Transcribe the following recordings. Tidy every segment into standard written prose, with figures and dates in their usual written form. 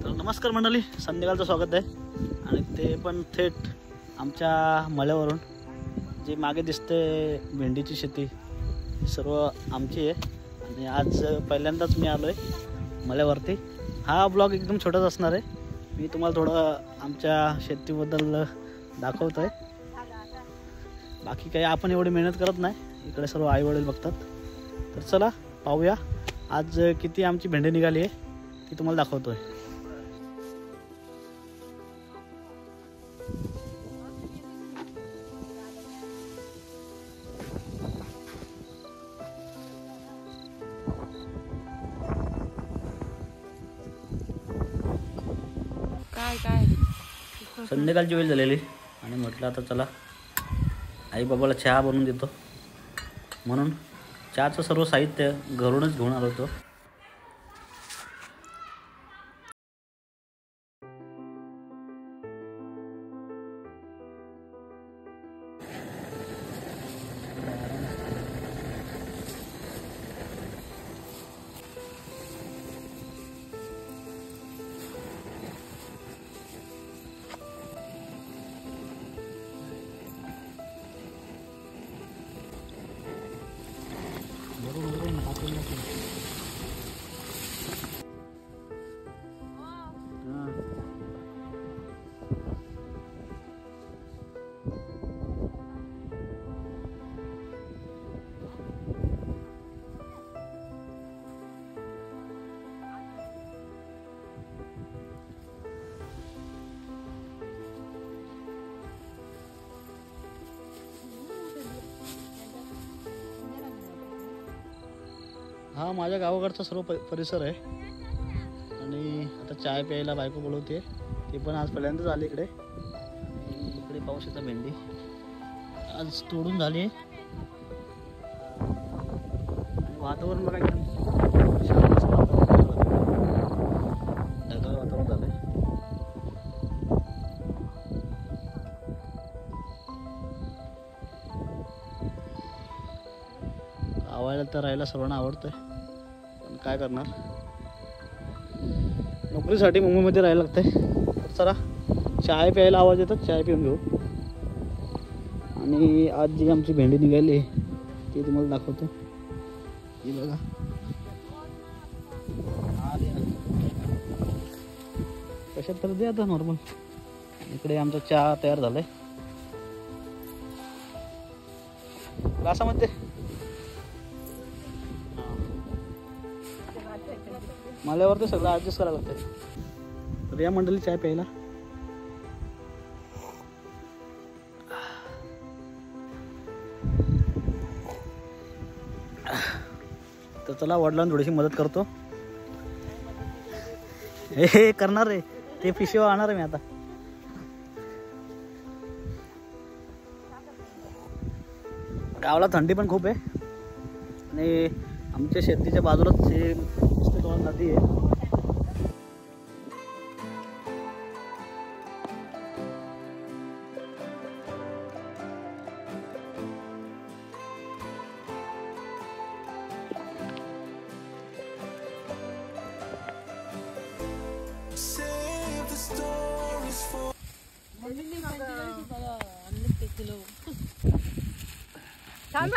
तर नमस्कार मंडळी, संध्याकाळचं स्वागत आहे आणि ते पण थेट आमच्या मळ्यावरून. जी मागे दिसते भेंडीची शेती सर्व आमची आहे आणि आज पहिल्यांदाच मी आलो आहे मळ्यावरती. हा ब्लॉग एकदम छोटाच असणार आहे. मी तुम्हाला थोडं आमच्या शेतीबद्दल दाखवतो आहे. बाकी काही आपण एवढी मेहनत करत नाही, इकडे सर्व आई वडील बघतात. तर चला पाहूया आज किती आमची भेंडी निघाली आहे ती तुम्हाला दाखवतो आहे. संध्याकाळची वेळ झालेली आणि म्हटलं आता चला आई बाबाला चहा बनवून देतो, म्हणून चहाचं सर्व साहित्य घरूनच घेऊन आलो होतो. हा माझ्या गावाकडचा सर्व परिसर आहे आणि आता चाय प्यायला बायको बोलवते. ती पण आज पहिल्यांदाच आली इकडे. इकडे पाऊस येतं, भेंडी आज तोडून झाली आहे आणि वातावरण बघा एकदम ढगाळ वातावरण झालंय. गावाला तर राहायला सर्वांना आवडतंय, पण काय करणार, नोकरीसाठी मुंबईमध्ये राहायला लागतंय. तर चला चाय प्यायला आवाज येतात, चाय पिऊन घेऊ. आणि आज जी आमची भेंडी निघाली ती तुम्हाला दाखवतो. ही बघा, कशात तर द्या आता नॉर्मल. इकडे आमचा चहा तयार झालाय ग्लासामध्ये. माल्यावर ते सगळं ॲडजस्ट करावं लागतं. तर या मंडळी चाय प्यायला. तर चला वडिलांना थोडीशी मदत करतो. हे करणार रे, ते पिशवी आणणार आहे मी आता. गावाला थंडी पण खूप आहे आणि आमच्या शेतीच्या बाजूलाच हे नदी आहे.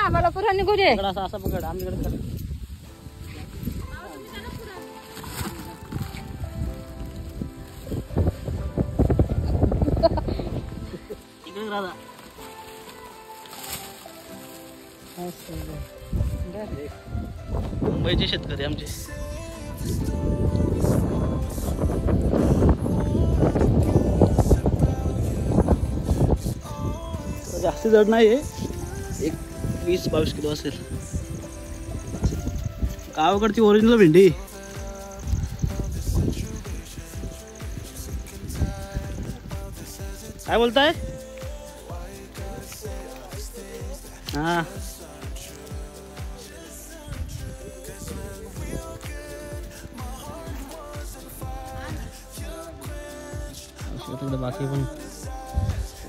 आम्हाला पुरा निघू दे. असं पकड, आमच्याकडे मुंबईचे शेतकरी आमचे. जास्त जड नाही आहे, एक 20-22 किलो असेल. गावाकडची ओरिजिनल भेंडी. काय बोलताय? हा तिकडे बाकी पण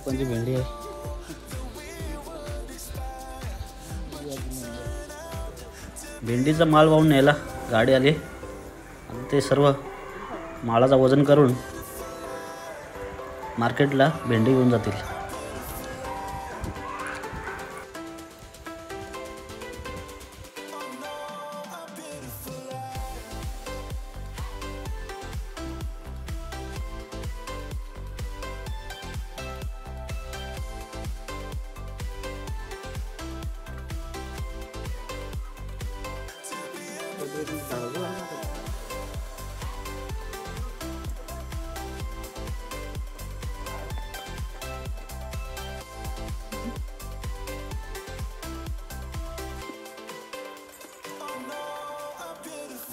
कोणती भेंडी आहे. भेंडीचा माल वाहून न्यायला गाडी आली आणि ते सर्व माळाचं वजन करून मार्केटला भेंडी घेऊन जातील.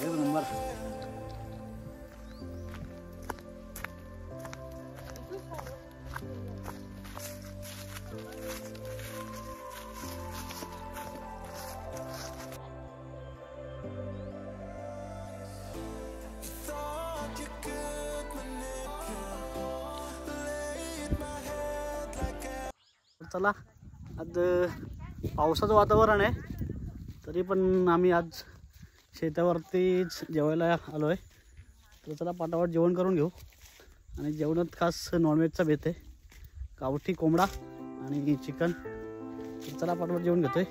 एक नंबर. चला, आज पावसाचं वातावरण आहे तरी पण आम्ही आज शेतावरतीच जेवायला आलो आहे. तर चला पाटावर जेवण करून घेऊ. आणि जेवणात खास नॉनव्हेजचा बेत आहे, गावठी कोंबडा आणि चिकन. तर चला पाटावर जेवण घेतोय.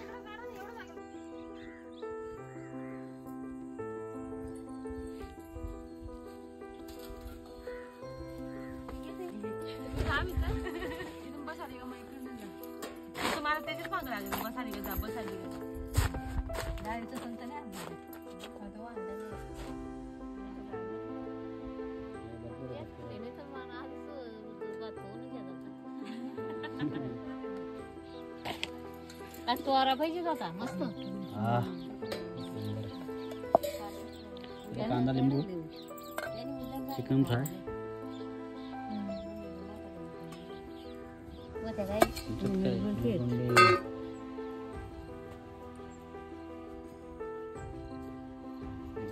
तोरा पाहिजे होता मस्त. कांदा लिंबू, चिकन फ्राय,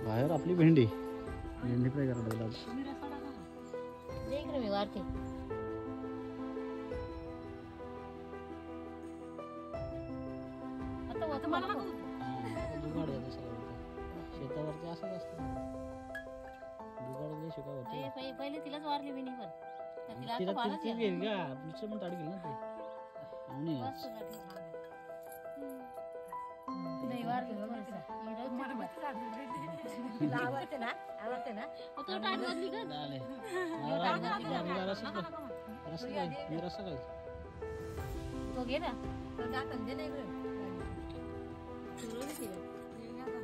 बाहेर आपली भेंडी फ्राय करायला लागला. मी वाढते शेतावरती असंच असतं, जुगाड शिकावं होतं. पहिले तिलाच वारली मी पण तिला ती घेईल का दुसरं पण ताडी घेईल ना ते.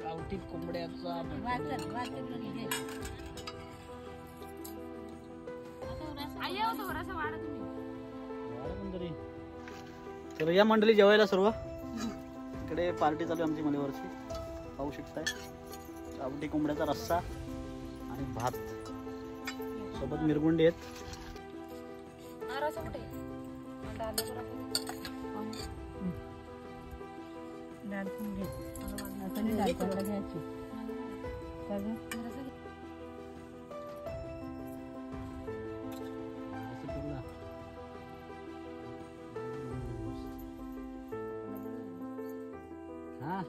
गावठी कोंबड्याचा तर या मंडळी जेवायला सर्व इकडे पार्टी चालू आहे आमची मलेवरची, पाहू शकताय. गावठी कोंबड्याचा रस्सा आणि भात सोबत मिरगुंडी आहेत. हा